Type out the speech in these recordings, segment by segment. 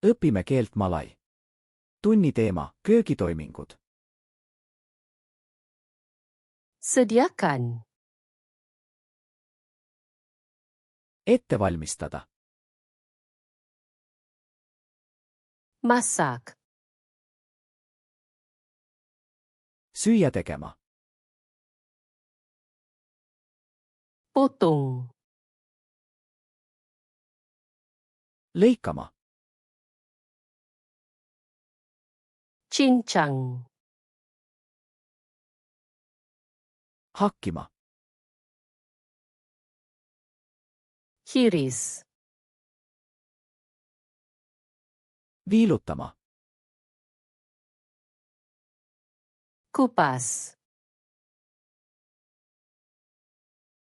Õpime keelt malai. Tunni teema, köögitoimingud. Sediakan. Ette valmistada. Masak. Süüa tegema. Potong. Lõikama. Cincang. Hakkima. Hiris. Viilutama. Kupas.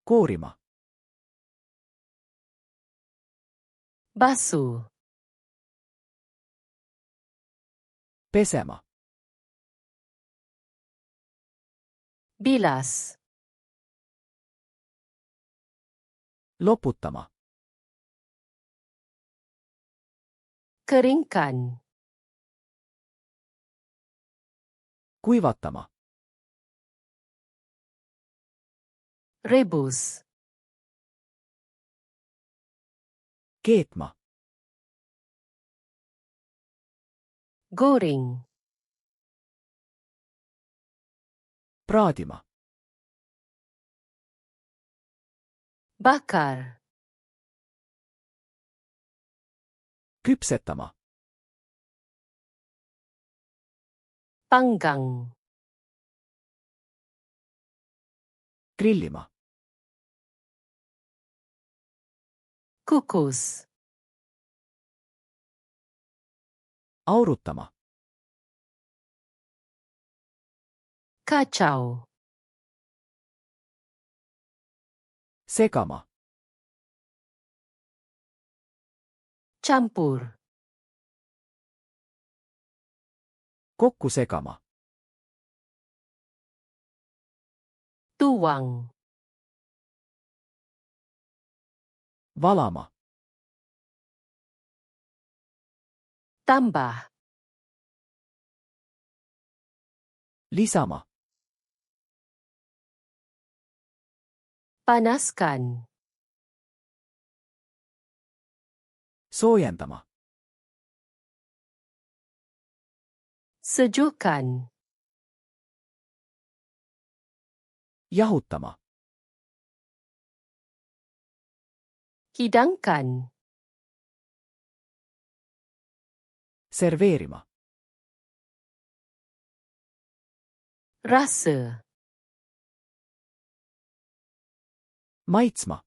Koorima. Basuh. Pesema. Bilas. Loputama. Keringkan. Kuivatama. Rebus. Keetma. Goreng. Praadima. Bakar. Küpsetama. Panggang. Grillima. Kukus. Aurutama. Kacau. Segama. Campur. Kokku segama. Tuang. Valama. Tambah. Lisama. Panaskan. Soojendama. Sejukkan. Jahutama. Hidangkan. Serveerima. Rasa. Maitsma.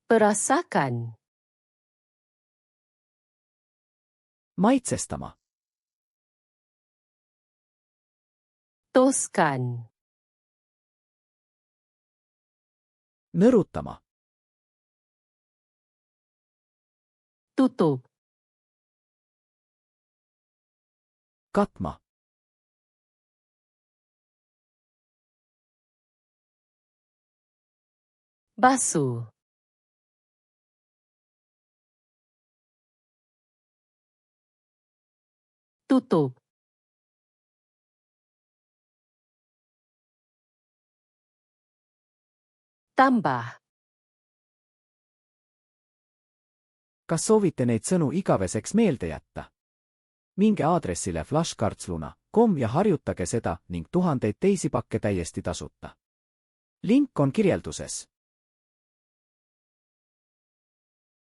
Perasakan. Maitsestama. Toskan. Nõrutama. Tutup. Katma. Basuh. Tutup. Tambah. Kas soovite neid sõnu igaveseks meelde jätta? Minge aadressile flashcards.com ja harjutage seda ning tuhandeid teisi pakke täiesti tasuta. Link on kirjelduses.